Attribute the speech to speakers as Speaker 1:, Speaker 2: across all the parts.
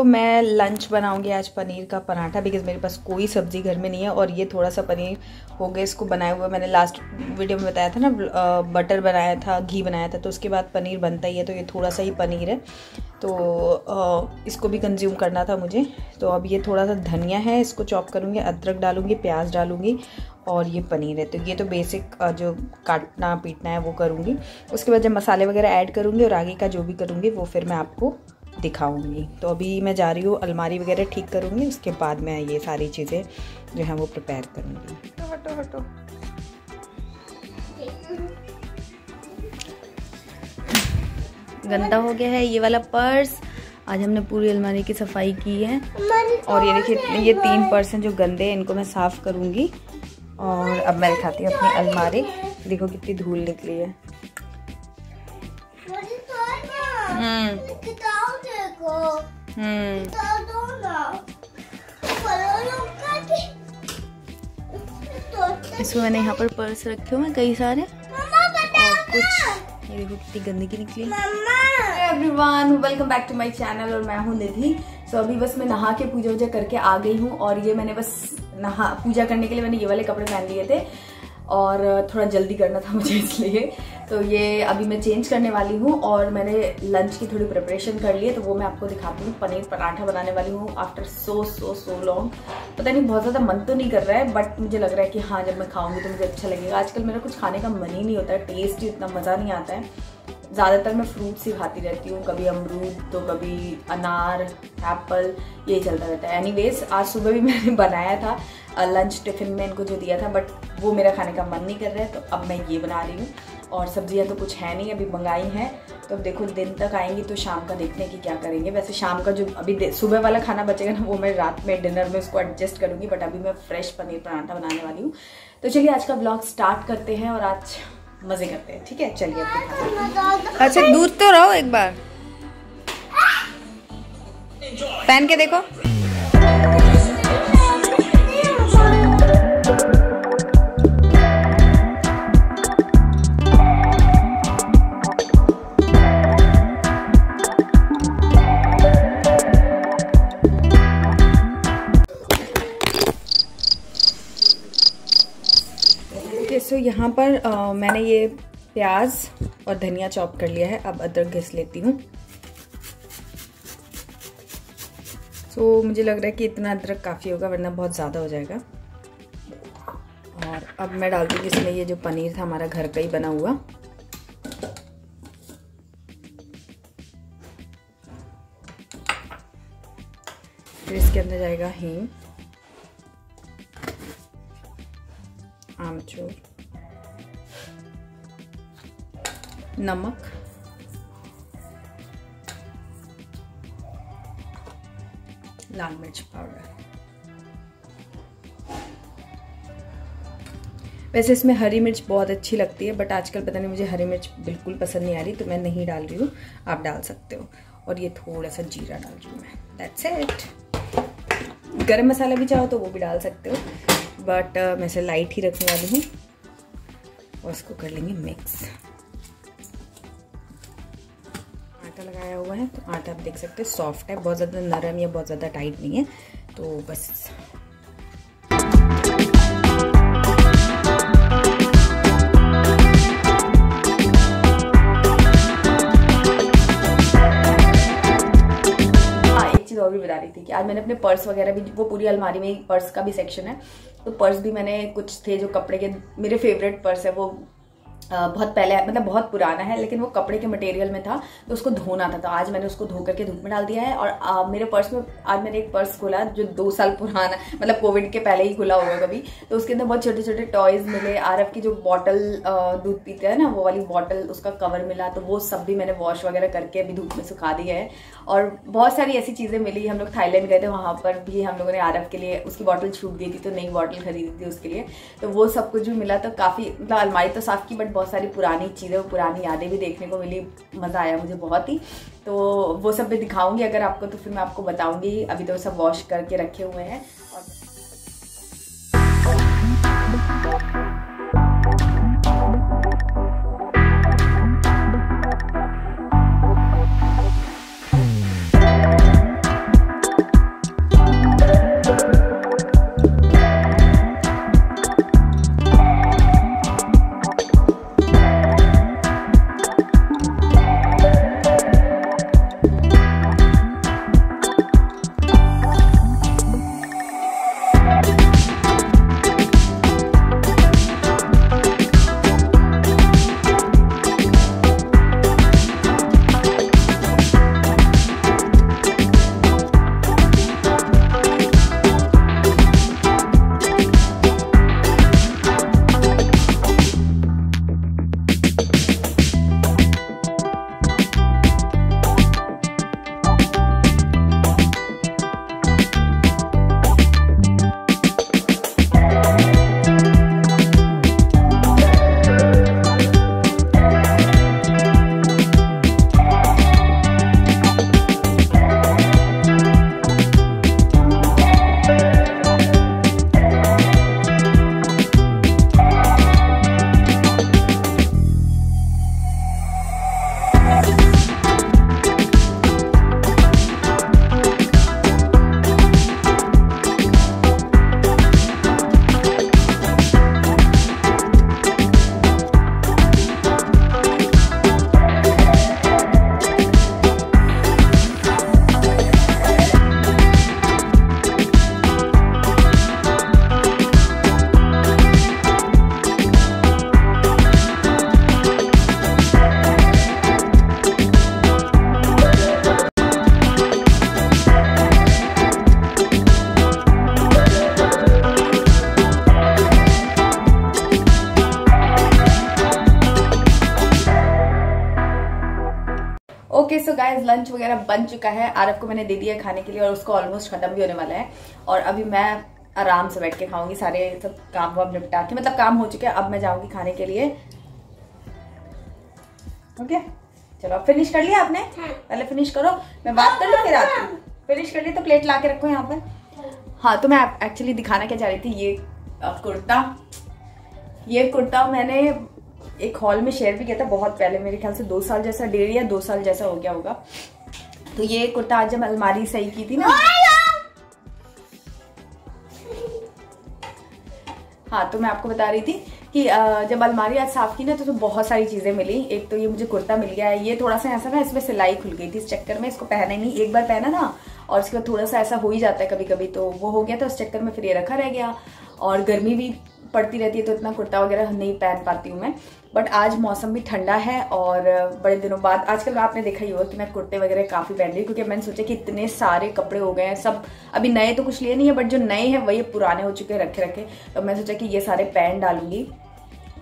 Speaker 1: मैं लंच बनाऊंगी आज पनीर का पराठा, बिकॉज मेरे पास कोई सब्ज़ी घर में नहीं है। और ये थोड़ा सा पनीर हो गया इसको बनाए हुए। मैंने लास्ट वीडियो में बताया था ना, बटर बनाया था, घी बनाया था, तो उसके बाद पनीर बनता ही है। तो ये थोड़ा सा ही पनीर है, तो इसको भी कंज्यूम करना था मुझे। तो अब ये थोड़ा सा धनिया है, इसको चॉप करूँगी, अदरक डालूँगी, प्याज डालूँगी, और ये पनीर है। तो ये तो बेसिक जो काटना पीटना है वो करूँगी। उसके बाद जब मसाले वगैरह ऐड करूँगी और आगे का जो भी करूँगी वो फिर मैं आपको दिखाऊंगी। तो अभी मैं जा रही हूँ अलमारी वगैरह ठीक करूँगी, उसके बाद मैं ये सारी चीज़ें जो हैं वो प्रिपेयर करूँगी। तो हटो हटो, गंदा हो गया है ये वाला पर्स। आज हमने पूरी अलमारी की सफाई की है, और ये देखिए ये 3 पर्स हैं जो गंदे हैं, इनको मैं साफ़ करूँगी। और अब मैं दिखाती हूँ अपनी अलमारी, देखो कितनी धूल निकली है। इसमें मैंने यहाँ पर पर्स रखे हुए हैं कई सारे, और कुछ ये देखो कितनी गंदगी निकली। Everyone, welcome back to my channel, और मैं हूँ निधि। सो अभी बस मैं नहा के पूजा वूजा करके आ गई हूँ, और ये मैंने बस पूजा करने के लिए मैंने ये वाले कपड़े पहन लिए थे, और थोड़ा जल्दी करना था मुझे इसलिए। तो ये अभी मैं चेंज करने वाली हूँ, और मैंने लंच की थोड़ी प्रिपरेशन कर ली है, तो वो मैं आपको दिखाती हूँ। पनीर पराठा बनाने वाली हूँ आफ्टर सो लॉन्ग। पता नहीं, बहुत ज़्यादा मन तो नहीं कर रहा है, बट मुझे लग रहा है कि हाँ जब मैं खाऊंगी तो मुझे अच्छा लगेगा। आजकल मेरा कुछ खाने का मन ही नहीं होता है, टेस्ट ही इतना मज़ा नहीं आता है। ज़्यादातर मैं फ्रूट्स ही खाती रहती हूँ, कभी अमरूद तो कभी अनार, एप्पल, यही चलता रहता है। एनीवेज, आज सुबह भी मैंने बनाया था लंच टिफ़िन में इनको जो दिया था, बट वो मेरा खाने का मन नहीं कर रहा है, तो अब मैं ये बना रही हूँ। और सब्जियाँ तो कुछ है नहीं, अभी मंगाई हैं, तो अब देखो दिन तक आएंगी तो शाम का देखने की क्या करेंगे। वैसे शाम का जो अभी सुबह वाला खाना बचेगा ना, वो मैं रात में डिनर में उसको एडजस्ट करूँगी, बट अभी मैं फ्रेश पनीर पराठा बनाने वाली हूँ। तो चलिए आज का ब्लॉग स्टार्ट करते हैं, और आज मज़े करते हैं, ठीक है? चलिए अब अच्छा दूर तो रहो, एक बार पहन के देखो। सो यहाँ पर मैंने ये प्याज और धनिया चॉप कर लिया है। अब अदरक घिस लेती हूँ। सो मुझे लग रहा है कि इतना अदरक काफ़ी होगा, वरना बहुत ज़्यादा हो जाएगा। और अब मैं डाल दूँगी इसमें ये जो पनीर था हमारा घर का ही बना हुआ। फिर इसके अंदर जाएगा हींग, आमचूर, नमक, लाल मिर्च पाउडर। वैसे इसमें हरी मिर्च बहुत अच्छी लगती है, बट आजकल पता नहीं मुझे हरी मिर्च बिल्कुल पसंद नहीं आ रही, तो मैं नहीं डाल रही हूँ, आप डाल सकते हो। और ये थोड़ा सा जीरा डाल रही हूँ मैं, दैट्स इट। गरम मसाला भी चाहो तो वो भी डाल सकते हो, बट मैं इसे लाइट ही रखने वाली हूँ। और इसको कर लेंगे मिक्स। आटा लगाया हुआ है, तो आटा आप देख सकते हो सॉफ्ट है, बहुत ज़्यादा नरम या बहुत ज़्यादा टाइट नहीं है, तो बस। और भी बता रही थी कि आज मैंने अपने पर्स वगैरह भी, वो पूरी अलमारी में पर्स का भी सेक्शन है, तो पर्स भी मैंने कुछ थे जो कपड़े के, मेरे फेवरेट पर्स है वो बहुत पहले, मतलब बहुत पुराना है, लेकिन वो कपड़े के मटेरियल में था, तो उसको धोना था, तो आज मैंने उसको धो करके धूप में डाल दिया है। और मेरे पर्स में आज मैंने एक पर्स खोला जो 2 साल पुराना, मतलब कोविड के पहले ही खुला होगा कभी, तो उसके अंदर बहुत छोटे छोटे टॉयज मिले। आरफ की जो बॉटल दूध पीते हैं ना, वो वाली बॉटल, उसका कवर मिला, तो वो सब भी मैंने वॉश वगैरह करके अभी धूप में सुखा दिया है। और बहुत सारी ऐसी चीज़ें मिली। हम लोग थाईलैंड गए थे, वहाँ पर भी हम लोगों ने आरफ के लिए, उसकी बॉटल छूट गई थी तो नई बॉटल खरीदी थी उसके लिए, तो वो सब कुछ भी मिला। तो काफ़ी, मतलब अलमारी तो साफ़ की, बट बहुत सारी पुरानी चीज़ें, पुरानी यादें भी देखने को मिली। मज़ा आया मुझे बहुत ही, तो वो सब भी दिखाऊंगी अगर आपको, तो फिर मैं आपको बताऊंगी। अभी तो सब वॉश करके रखे हुए हैं। वगैरह बन चुका है, आरव को मैंने दे दिया खाने के लिए और उसको ऑलमोस्ट खत्म भी होने वाला है। और अभी मैं आराम से बैठ के खाऊंगी, सारे सब काम वाम निपटा के, मतलब काम हो चुके हैं, अब मैं जाऊंगी खाने के लिए। ओके चलो, अब फिनिश कर लिया आपने? पहले फिनिश करो, मैं बात कर लूँ फिर आती हूँ। फिनिश कर लिया तो प्लेट ला के रखो यहाँ पे। हाँ तो मैं एक्चुअली दिखाना क्या चाह रही थी, ये कुर्ता मैंने एक हॉल में शेयर भी किया था बहुत पहले, मेरे ख्याल से 2 साल जैसा, 1.5 या 2 साल जैसा हो गया होगा। तो ये कुर्ता आज जब अलमारी सही की थी ना, हाँ तो मैं आपको बता रही थी कि जब अलमारी आज साफ की ना तो बहुत सारी चीजें मिली। एक तो ये मुझे कुर्ता मिल गया है, ये थोड़ा सा ऐसा ना इसमें सिलाई खुल गई थी, इस चक्कर में इसको पहना ही नहीं, एक बार पहना ना और उसके बाद थोड़ा सा ऐसा हो ही जाता है कभी कभी, तो वो हो गया था उस चक्कर में, फिर ये रखा रह गया। और गर्मी भी पड़ती रहती है तो इतना कुर्ता वगैरह नहीं पहन पाती हूँ मैं। बट आज मौसम भी ठंडा है और बड़े दिनों बाद आजकल आपने देखा ही होगा कि मैं कुर्ते वगैरह काफ़ी पहन रही हूँ, क्योंकि मैंने सोचा कि इतने सारे कपड़े हो गए हैं, सब अभी नए तो कुछ लिए नहीं है, बट जो नए हैं वही पुराने हो चुके हैं रखे रखे, तो मैं सोचा कि ये सारे पहन डालूंगी।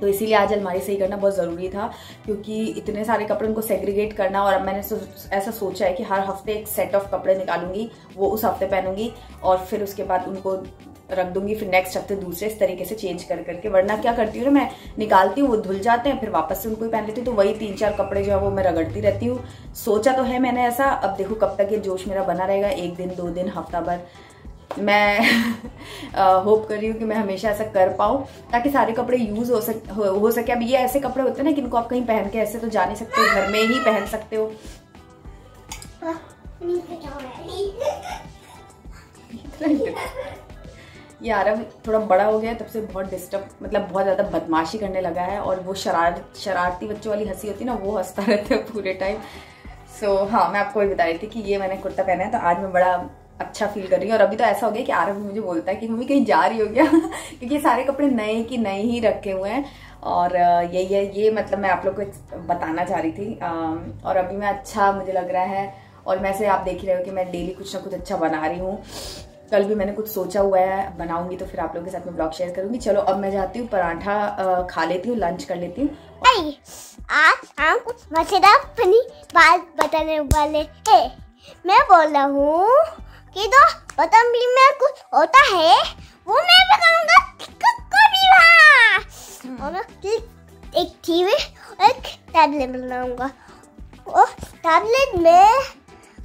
Speaker 1: तो इसीलिए आज अलमारी सही करना बहुत ज़रूरी था, क्योंकि इतने सारे कपड़े उनको सेग्रीगेट करना। और अब मैंने ऐसा सोचा है कि हर हफ्ते एक सेट ऑफ कपड़े निकालूंगी, वो उस हफ्ते पहनूंगी और फिर उसके बाद उनको रख दूंगी, फिर नेक्स्ट हफ्ते दूसरे, इस तरीके से चेंज कर करके। वरना क्या करती हूँ ना, मैं निकालती हूँ, वो धुल जाते हैं, फिर वापस से उनको ही पहन लेती हूँ, तो वही 3-4 कपड़े जो है वो मैं रगड़ती रहती हूँ। सोचा तो है मैंने ऐसा, अब देखो कब तक ये जोश मेरा बना रहेगा, 1 दिन 2 दिन हफ्ता भर। मैं होप कर रही हूँ कि मैं हमेशा ऐसा कर पाऊँ ताकि सारे कपड़े यूज हो सके। अब ये ऐसे कपड़े होते हैं ना कि इनको आप कहीं पहन के ऐसे तो जा नहीं सकते हो, घर में ही पहन सकते हो। ये आरव थोड़ा बड़ा हो गया है तब से बहुत डिस्टर्ब, मतलब बहुत ज़्यादा बदमाशी करने लगा है, और वो शरारती बच्चों वाली हंसी होती है ना, वो हंसता रहता है पूरे टाइम। सो हाँ, मैं आपको ये बता रही थी कि ये मैंने कुर्ता पहना है तो आज मैं बड़ा अच्छा फील कर रही हूँ। और अभी तो ऐसा हो गया कि आरव मुझे बोलता है कि मम्मी कहीं जा रही हो क्या क्योंकि ये सारे कपड़े नए की नए ही रखे हुए हैं। और ये मतलब मैं आप लोग को बताना चाह रही थी। और अभी मैं अच्छा मुझे लग रहा है, और मैं से आप देख ही रहे हो कि मैं डेली कुछ ना कुछ अच्छा बना रही हूँ। कल भी मैंने कुछ सोचा हुआ है, बनाऊंगी तो फिर आप लोगों के साथ में ब्लॉग शेयर करूंगी। चलो अब मैं जाती हूँ, पराठा खा लेती हूँ, लंच कर लेती हूँ।
Speaker 2: आज हम कुछ मजेदार फनी बात बताने वाले हैं। मैं बोल रहा हूँ कि जो बटन में कुछ होता है वो मैं बताऊंगा और एक टीवी और एक टैबलेट बनाऊंगा। और टैबलेट में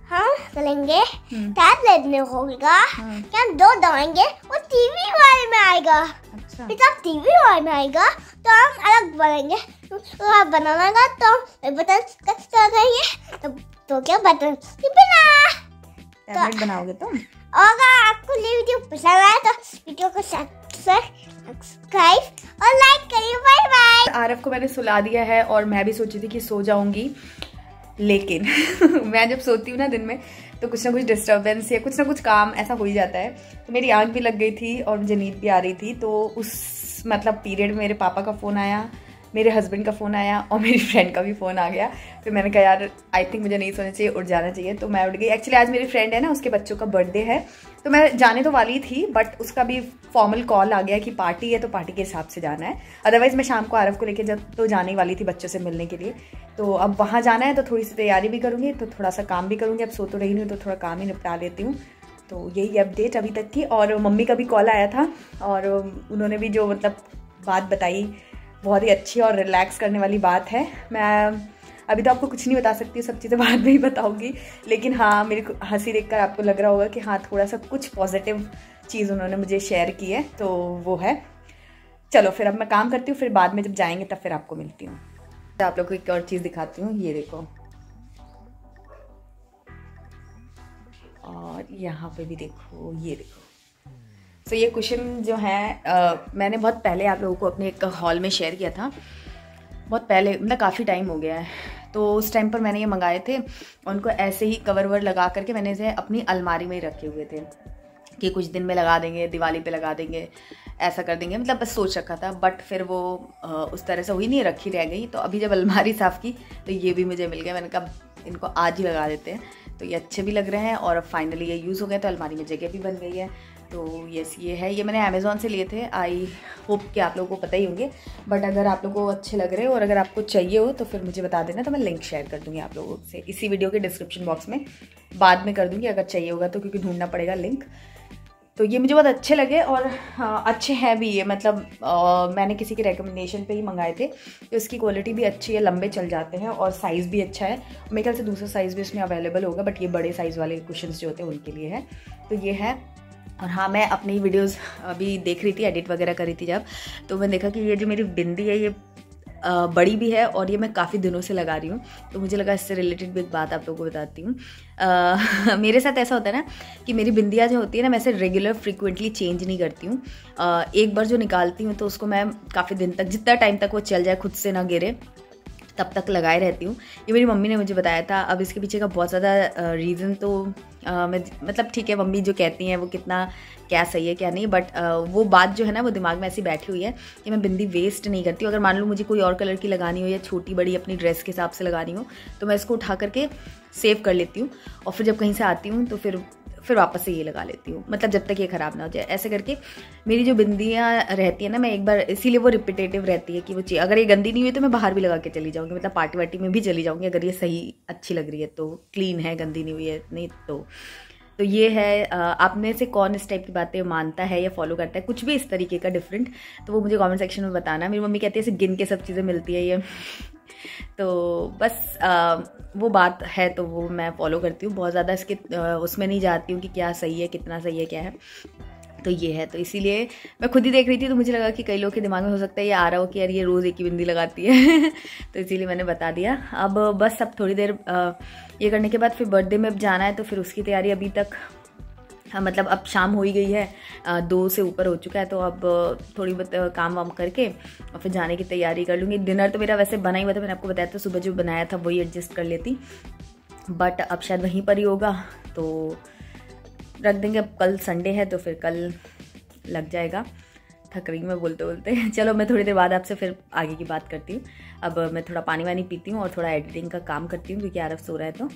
Speaker 2: हम करेंगे, टैबलेट में होगा कि हम 2 दबाएंगे और टीवी वाले में आएगा। अच्छा। फिर जब टीवी वाले में आएगा तो हम अलग बनाएंगे, तो आप बनाना तो बटन करेंगे तो क्या बटन बना
Speaker 1: टैबलेट बनाओगे तुम।
Speaker 2: अगर आपको ये वीडियो पसंद आया तो वीडियो को सब्सक्राइब और लाइक करिए। Bye bye.
Speaker 1: आरव को मैंने सुला दिया है और मैं भी सोची थी कि सो जाऊंगी, लेकिन मैं जब सोती हूँ ना दिन में तो कुछ ना कुछ डिस्टर्बेंस या कुछ ना कुछ काम ऐसा हो ही जाता है। तो मेरी आंख भी लग गई थी और मुझे नींद भी आ रही थी। तो उस मतलब पीरियड में मेरे पापा का फ़ोन आया, मेरे हस्बैंड का फ़ोन आया और मेरी फ्रेंड का भी फ़ोन आ गया। फिर मैंने कहा यार आई थिंक मुझे नहीं सोना चाहिए, उठ जाना चाहिए। तो मैं उठ गई। एक्चुअली आज मेरी फ्रेंड है ना, उसके बच्चों का बर्थडे है, तो मैं जाने तो वाली थी, बट उसका भी फॉर्मल कॉल आ गया कि पार्टी है, तो पार्टी के हिसाब से जाना है। अदरवाइज़ मैं शाम को आरव को लेके जब तो जाने वाली थी बच्चों से मिलने के लिए। तो अब वहाँ जाना है तो थोड़ी सी तैयारी भी करूँगी, तो थोड़ा सा काम भी करूँगी। अब सो तो रही नहीं तो थोड़ा काम ही निपटा लेती हूँ। तो यही अपडेट अभी तक की। और मम्मी का भी कॉल आया था और उन्होंने भी जो मतलब बात बताई बहुत ही अच्छी और रिलैक्स करने वाली बात है। मैं अभी तो आपको कुछ नहीं बता सकती, सब चीज़ें बाद में ही बताऊंगी। लेकिन हाँ, मेरी हंसी देखकर आपको लग रहा होगा कि हाँ थोड़ा सा कुछ पॉजिटिव चीज़ उन्होंने मुझे शेयर की है, तो वो है। चलो फिर अब मैं काम करती हूँ, फिर बाद में जब जाएंगे तब फिर आपको मिलती हूँ। तो आप लोग को एक और चीज़ दिखाती हूँ, ये देखो। और यहाँ पे भी देखो, ये देखो। तो ये कुशन जो है मैंने बहुत पहले आप लोगों को अपने एक हॉल में शेयर किया था, बहुत पहले, मतलब काफ़ी टाइम हो गया है। तो उस टाइम पर मैंने ये मंगाए थे, उनको ऐसे ही कवर वर लगा करके मैंने इसे अपनी अलमारी में ही रखे हुए थे कि कुछ दिन में लगा देंगे, दिवाली पे लगा देंगे, ऐसा कर देंगे, मतलब बस सोच रखा था। बट फिर वो उस तरह से हुई नहीं, रखी रह गई। तो अभी जब अलमारी साफ़ की तो ये भी मुझे मिल गया। मैंने कहा इनको आज ही लगा देते हैं। तो ये अच्छे भी लग रहे हैं और अब फाइनली ये यूज़ हो गए तो अलमारी में जगह भी बन गई है। तो यस ये है, ये मैंने अमेज़ॉन से लिए थे। आई होप कि आप लोगों को पता ही होंगे, बट अगर आप लोगों को अच्छे लग रहे हो और अगर आपको चाहिए हो तो फिर मुझे बता देना, तो मैं लिंक शेयर कर दूँगी आप लोगों से इसी वीडियो के डिस्क्रिप्शन बॉक्स में, बाद में कर दूँगी अगर चाहिए होगा तो, क्योंकि ढूंढना पड़ेगा लिंक। तो ये मुझे बहुत अच्छे लगे और अच्छे हैं भी ये, मतलब मैंने किसी के रिकमेंडेशन पे ही मंगाए थे, तो इसकी क्वालिटी भी अच्छी है, लंबे चल जाते हैं और साइज़ भी अच्छा है। मेरे ख्याल से दूसरा साइज़ भी इसमें अवेलेबल होगा, बट ये बड़े साइज़ वाले कुशन्स जो होते हैं उनके लिए है। तो ये है। और हाँ, मैं अपनी वीडियोस अभी देख रही थी, एडिट वगैरह कर रही थी जब, तो मैं देखा कि ये जो मेरी बिंदी है ये बड़ी भी है और ये मैं काफ़ी दिनों से लगा रही हूँ, तो मुझे लगा इससे रिलेटेड भी एक बात आप लोगों को बताती हूँ। मेरे साथ ऐसा होता है ना कि मेरी बिंदियाँ जो होती है ना, मैं ऐसे रेगुलर फ्रीक्वेंटली चेंज नहीं करती हूँ। एक बार जो निकालती हूँ तो उसको मैं काफ़ी दिन तक, जितना टाइम तक वो चल जाए, खुद से ना गिरे, तब तक लगाए रहती हूँ। ये मेरी मम्मी ने मुझे बताया था। अब इसके पीछे का बहुत ज़्यादा रीज़न तो मैं मतलब ठीक है, मम्मी जो कहती हैं वो कितना क्या सही है क्या नहीं, बट वो बात जो है ना वो दिमाग में ऐसी बैठी हुई है कि मैं बिंदी वेस्ट नहीं करती हूँ। अगर मान लो मुझे कोई और कलर की लगानी हो या छोटी बड़ी अपनी ड्रेस के हिसाब से लगानी हो तो मैं इसको उठा करके सेव कर लेती हूँ और फिर जब कहीं से आती हूँ तो फिर वापस से ये लगा लेती हूँ, मतलब जब तक ये ख़राब ना हो जाए। ऐसे करके मेरी जो बिंदियाँ रहती है ना, मैं एक बार, इसीलिए वो रिपीटेटिव रहती है कि वो चीज़ अगर ये गंदी नहीं हुई तो मैं बाहर भी लगा के चली जाऊँगी, मतलब पार्टी वार्टी में भी चली जाऊँगी अगर ये सही अच्छी लग रही है तो, क्लीन है, गंदी नहीं हुई है नहीं तो ये है। आप में से कौन इस टाइप की बातें मानता है या फॉलो करता है, कुछ भी इस तरीके का डिफरेंट, तो वो मुझे कमेंट सेक्शन में बताना। मेरी मम्मी कहती है इसे गिन के सब चीज़ें मिलती है ये। तो बस वो बात है, तो वो मैं फॉलो करती हूँ, बहुत ज़्यादा इसके उसमें नहीं जाती हूँ कि क्या सही है, कितना सही है, क्या है। तो ये है, तो इसीलिए मैं खुद ही देख रही थी तो मुझे लगा कि कई लोग के दिमाग में हो सकता है ये आ रहा हो कि यार ये रोज़ एक ही बिंदी लगाती है। तो इसीलिए मैंने बता दिया। अब बस अब थोड़ी देर ये करने के बाद फिर बर्थडे में अब जाना है, तो फिर उसकी तैयारी अभी तक मतलब अब शाम हो ही गई है, 2 से ऊपर हो चुका है, तो अब थोड़ी बहुत काम वाम करके और फिर जाने की तैयारी कर लूँगी। डिनर तो मेरा वैसे बना ही हुआ था, मैंने आपको बताया था, सुबह जो बनाया था वही एडजस्ट कर लेती, बट अब शायद वहीं पर ही होगा तो रख देंगे। अब कल संडे है तो फिर कल लग जाएगा। थक रही हूँ मैं बोलते बोलते। चलो मैं थोड़ी देर बाद आपसे फिर आगे की बात करती हूँ। अब मैं थोड़ा पानी वानी पीती हूँ और थोड़ा एडिटिंग का काम करती हूँ क्योंकि आरफ सो रहा है। तो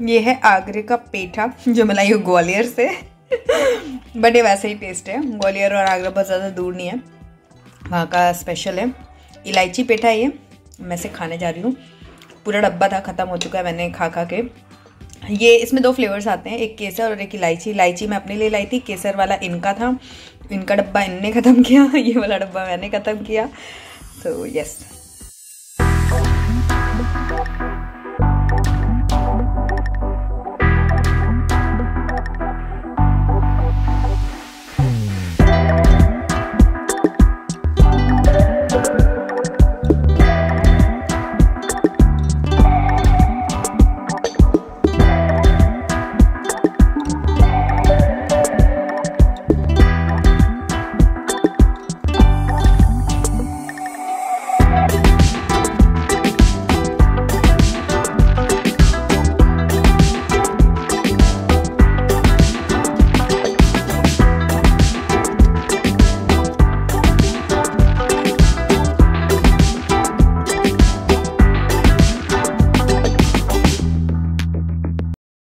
Speaker 1: ये है आगरे का पेठा जो मैं लाई हूँ ग्वालियर से। बट ये वैसे ही टेस्ट है, ग्वालियर और आगरा बहुत ज़्यादा दूर नहीं है, वहाँ का स्पेशल है। इलायची पेठा ये मैं से खाने जा रही हूँ। पूरा डब्बा था, ख़त्म हो चुका है मैंने खा के। ये इसमें 2 फ्लेवर्स आते हैं, एक केसर और एक इलायची। इलायची मैं अपने लिए लाई थी, केसर वाला इनका था, इनका डब्बा इनने ख़त्म किया, ये वाला डब्बा मैंने ख़त्म किया। तो यस